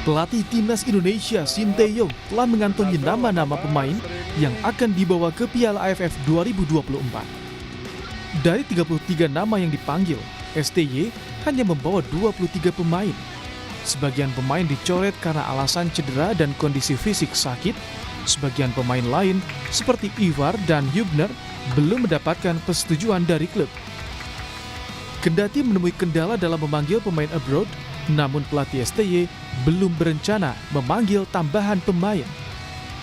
Pelatih Timnas Indonesia Sinteyong telah mengantongi nama-nama pemain yang akan dibawa ke Piala AFF 2024. Dari 33 nama yang dipanggil, STY hanya membawa 23 pemain. Sebagian pemain dicoret karena alasan cedera dan kondisi fisik sakit. Sebagian pemain lain seperti Ivar dan Hübner belum mendapatkan persetujuan dari klub. Kendati menemui kendala dalam memanggil pemain abroad, namun pelatih STY belum berencana memanggil tambahan pemain.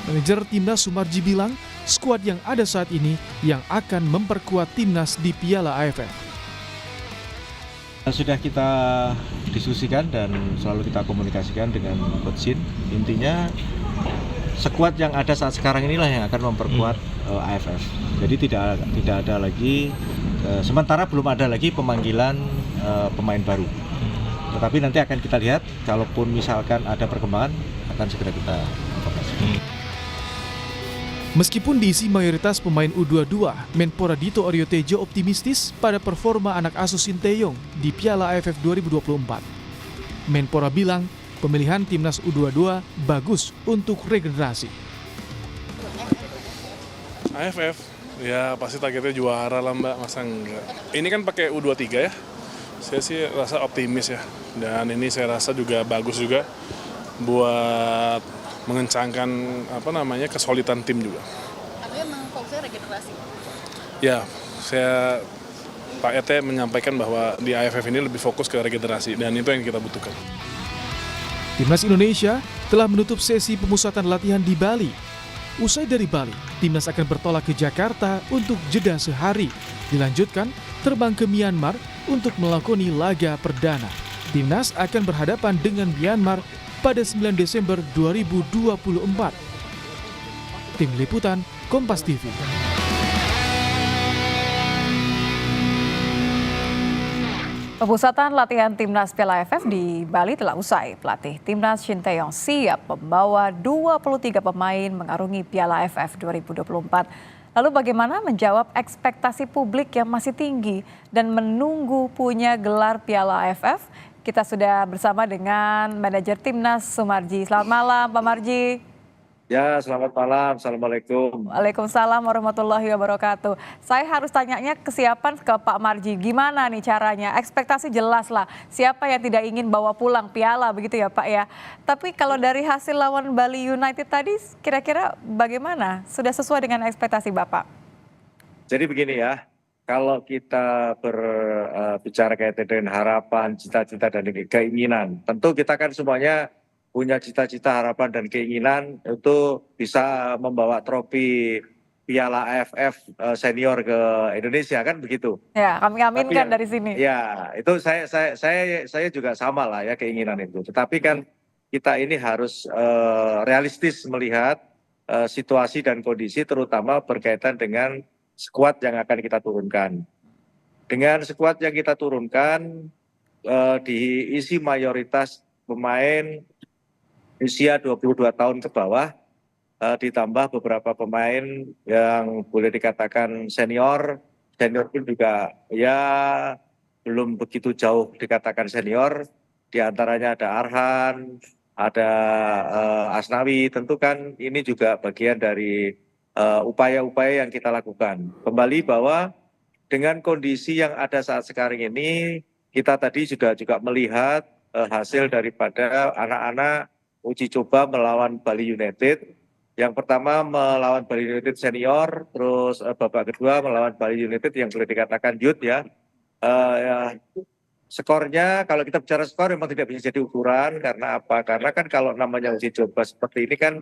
Manajer Timnas Sumarji bilang, skuad yang ada saat ini yang akan memperkuat Timnas di Piala AFF. Sudah kita diskusikan dan selalu kita komunikasikan dengan Coach Shin. Intinya skuad yang ada saat sekarang inilah yang akan memperkuat AFF. Jadi tidak ada lagi, sementara belum ada lagi pemanggilan pemain baru. Tetapi nanti akan kita lihat, kalaupun misalkan ada perkembangan, akan segera kita informasikan. Meskipun diisi mayoritas pemain U22, Menpora Dito Aryo Tejo optimistis pada performa anak asuh Sinteyong di Piala AFF 2024. Menpora bilang, pemilihan Timnas U22 bagus untuk regenerasi. AFF, ya pasti targetnya juara lah Mbak, masa enggak. Ini kan pakai U23 ya. Saya sih rasa optimis ya, dan ini saya rasa juga bagus juga buat mengencangkan kesolidan tim juga. Artinya memang fokusnya regenerasi? Ya, Pak ET menyampaikan bahwa di AFF ini lebih fokus ke regenerasi, dan itu yang kita butuhkan. Timnas Indonesia telah menutup sesi pemusatan latihan di Bali. Usai dari Bali, Timnas akan bertolak ke Jakarta untuk jeda sehari. Dilanjutkan terbang ke Myanmar untuk melakoni laga perdana. Timnas akan berhadapan dengan Myanmar pada 9 Desember 2024. Tim Liputan, Kompas TV. Pemusatan latihan Timnas Piala AFF di Bali telah usai. Pelatih Timnas Sinteyong siap membawa 23 pemain mengarungi Piala AFF 2024. Lalu bagaimana menjawab ekspektasi publik yang masih tinggi dan menunggu punya gelar Piala AFF? Kita sudah bersama dengan manajer Timnas Sumarji. Selamat malam Pak Marji. Ya, selamat malam. Assalamualaikum. Waalaikumsalam warahmatullahi wabarakatuh. Saya harus tanyanya kesiapan ke Pak Marji. Gimana nih caranya? Ekspektasi jelas lah. Siapa yang tidak ingin bawa pulang piala begitu ya Pak ya. Tapi kalau dari hasil lawan Bali United tadi kira-kira bagaimana? Sudah sesuai dengan ekspektasi Bapak? Jadi begini ya, kalau kita berbicara kaitan dengan harapan, cita-cita dan keinginan, tentu kita kan semuanya punya cita-cita, harapan dan keinginan itu bisa membawa trofi Piala AFF senior ke Indonesia kan begitu. Ya, kami aminkan dari sini. Ya, itu saya juga sama lah ya keinginan itu. Tetapi kan kita ini harus realistis melihat situasi dan kondisi terutama berkaitan dengan skuad yang akan kita turunkan. Dengan skuad yang kita turunkan diisi mayoritas pemain usia 22 tahun ke bawah, ditambah beberapa pemain yang boleh dikatakan senior pun juga ya belum begitu jauh dikatakan senior. Di antaranya ada Arhan, ada Asnawi, tentu kan ini juga bagian dari upaya-upaya yang kita lakukan. Kembali bahwa dengan kondisi yang ada saat sekarang ini, kita tadi juga melihat hasil daripada anak-anak uji coba melawan Bali United. Yang pertama melawan Bali United senior, terus babak kedua melawan Bali United yang boleh dikatakan youth ya. Skornya kalau kita bicara skor memang tidak bisa jadi ukuran, karena apa? Karena kan kalau namanya uji coba seperti ini kan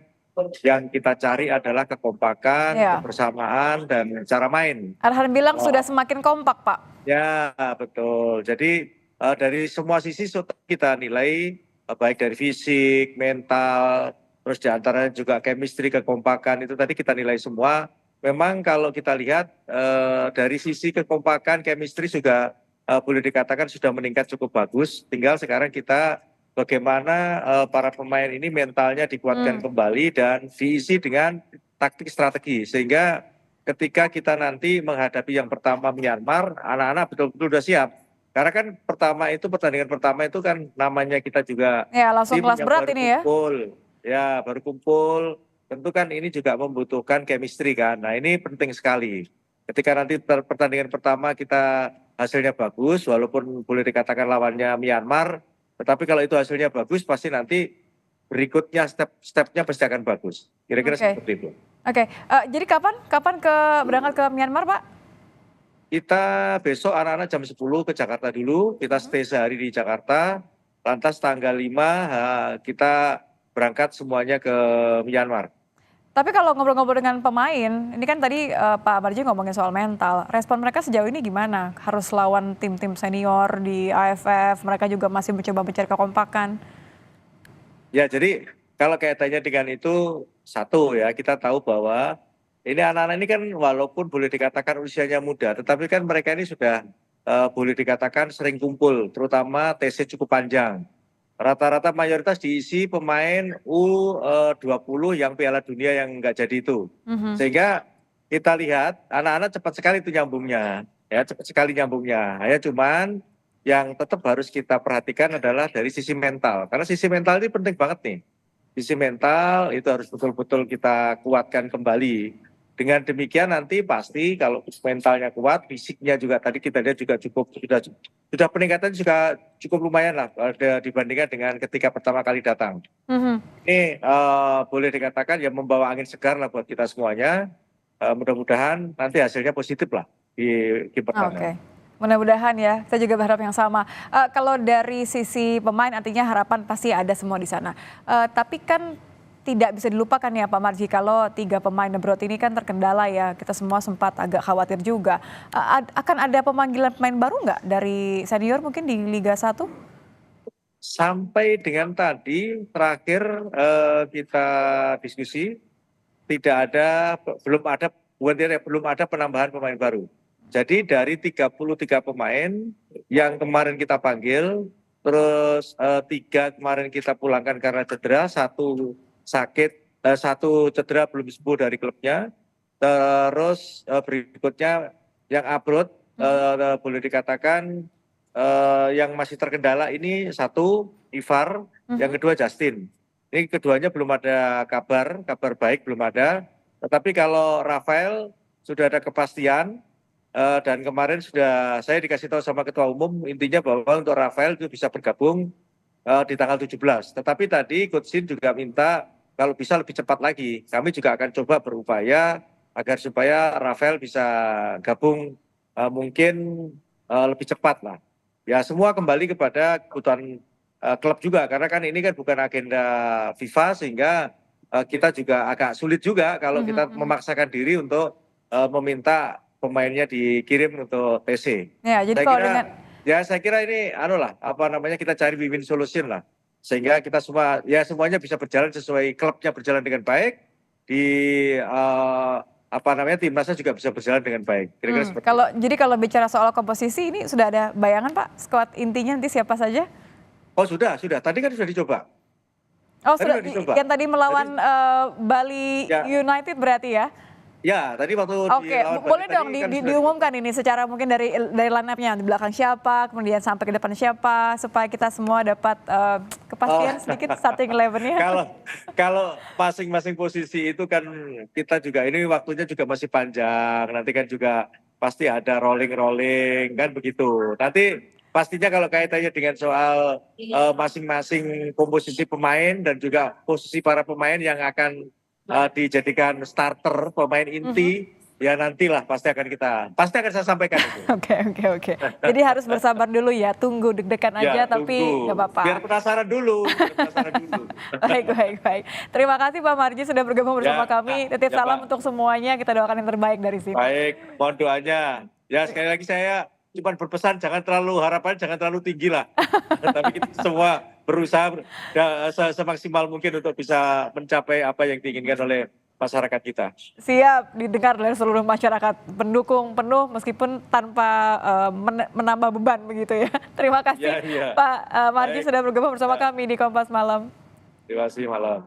yang kita cari adalah kekompakan, kebersamaan dan cara main. Arhan bilang sudah semakin kompak Pak. Ya betul. Jadi dari semua sisi kita nilai, baik dari fisik, mental, terus diantaranya juga chemistry, kekompakan itu tadi kita nilai semua. Memang kalau kita lihat dari sisi kekompakan, chemistry juga boleh dikatakan sudah meningkat cukup bagus. Tinggal sekarang kita bagaimana para pemain ini mentalnya dikuatkan kembali dan diisi dengan taktik strategi. Sehingga ketika kita nanti menghadapi yang pertama Myanmar, anak-anak betul-betul sudah siap. Karena kan pertandingan pertama itu kan namanya kita juga Ya, langsung tim kelas yang berat baru ini ya. kumpul, ya baru kumpul. Tentu kan ini juga membutuhkan chemistry kan. Nah ini penting sekali. Ketika nanti pertandingan pertama kita hasilnya bagus, walaupun boleh dikatakan lawannya Myanmar, tetapi kalau itu hasilnya bagus, pasti nanti berikutnya step-stepnya pasti akan bagus. Kira-kira Oke. seperti itu. Oke, jadi kapan berangkat ke Myanmar, Pak? Kita besok anak-anak jam 10 ke Jakarta dulu, kita stay sehari di Jakarta, lantas tanggal 5 kita berangkat semuanya ke Myanmar. Tapi kalau ngobrol-ngobrol dengan pemain, ini kan tadi Pak Marji ngomongin soal mental. Respon mereka sejauh ini gimana? Harus lawan tim-tim senior di AFF, mereka juga masih mencoba mencari kekompakan. Ya, jadi kalau kaitannya dengan itu, satu ya, kita tahu bahwa ini anak-anak ini kan walaupun boleh dikatakan usianya muda, tetapi kan mereka ini sudah boleh dikatakan sering kumpul, terutama TC cukup panjang. Rata-rata mayoritas diisi pemain U20 yang Piala Dunia yang nggak jadi itu. Sehingga kita lihat anak-anak cepat sekali itu nyambungnya, ya cepat sekali nyambungnya. Hanya cuman yang tetap harus kita perhatikan adalah dari sisi mental, karena sisi mental ini penting banget nih. Sisi mental itu harus betul-betul kita kuatkan kembali. Dengan demikian nanti pasti kalau mentalnya kuat, fisiknya juga tadi kita lihat juga sudah peningkatan juga cukup lumayan lah dibandingkan dengan ketika pertama kali datang. Ini boleh dikatakan ya membawa angin segar lah buat kita semuanya. Mudah-mudahan nanti hasilnya positif lah di pertandingan. Oke, mudah-mudahan ya. Saya juga berharap yang sama. Kalau dari sisi pemain, artinya harapan pasti ada semua di sana. Tapi kan tidak bisa dilupakan ya Pak Marji, kalau 3 pemain abroad ini kan terkendala ya. Kita semua sempat agak khawatir juga. Akan ada pemanggilan pemain baru nggak dari senior mungkin di Liga 1? Sampai dengan tadi terakhir kita diskusi, belum ada penambahan pemain baru. Jadi dari 33 pemain yang kemarin kita panggil, terus 3 kemarin kita pulangkan karena cedera, 1 sakit, 1 cedera belum sembuh dari klubnya. Terus berikutnya yang abroad boleh dikatakan yang masih terkendala ini 1 Ivar, yang kedua Justin. Ini keduanya belum ada kabar baik belum ada. Tetapi kalau Rafael sudah ada kepastian dan kemarin sudah saya dikasih tahu sama Ketua Umum intinya bahwa untuk Rafael itu bisa bergabung di tanggal 17. Tetapi tadi Coach Shin juga minta kalau bisa lebih cepat lagi. Kami juga akan coba berupaya agar supaya Rafael bisa gabung mungkin lebih cepat lah. Ya semua kembali kepada kebutuhan klub juga, karena kan ini kan bukan agenda FIFA, sehingga kita juga agak sulit juga kalau kita memaksakan diri untuk meminta pemainnya dikirim untuk TC. Ya, jadi kalau dengan saya kira ini kita cari win-win solution lah, sehingga kita semuanya bisa berjalan sesuai, klubnya berjalan dengan baik, di timnasnya juga bisa berjalan dengan baik. Kira-kira seperti jadi kalau bicara soal komposisi ini sudah ada bayangan Pak, skuad intinya nanti siapa saja? Oh sudah. Tadi kan sudah dicoba. Oh sudah dicoba. Yang tadi melawan Bali ya. United berarti ya? Ya, tadi waktu Oke, boleh dong kan diumumkan ini secara mungkin dari line up-nya, di belakang siapa, kemudian sampai ke depan siapa, supaya kita semua dapat kepastian sedikit starting 11-nya. Kalau masing-masing posisi itu kan kita juga ini waktunya juga masih panjang, nanti kan juga pasti ada rolling kan begitu. Nanti pastinya kalau kaitannya dengan soal masing-masing komposisi pemain dan juga posisi para pemain yang akan dijadikan starter, pemain inti, ya nantilah pasti akan saya sampaikan itu. Oke. Jadi harus bersabar dulu ya, tunggu deg-degan aja tapi nggak apa-apa. Biar penasaran dulu. Baik. Terima kasih Pak Marji sudah bergabung bersama kami. Titip salam untuk semuanya, kita doakan yang terbaik dari sini. Baik, mohon doanya. Ya sekali lagi saya cuma berpesan jangan terlalu tinggi lah. Tapi kita semua berusaha semaksimal mungkin untuk bisa mencapai apa yang diinginkan oleh masyarakat kita. Siap didengar oleh seluruh masyarakat, pendukung penuh meskipun tanpa menambah beban begitu ya. Terima kasih Pak Marji sudah bergabung bersama kami di Kompas Malam. Terima kasih malam.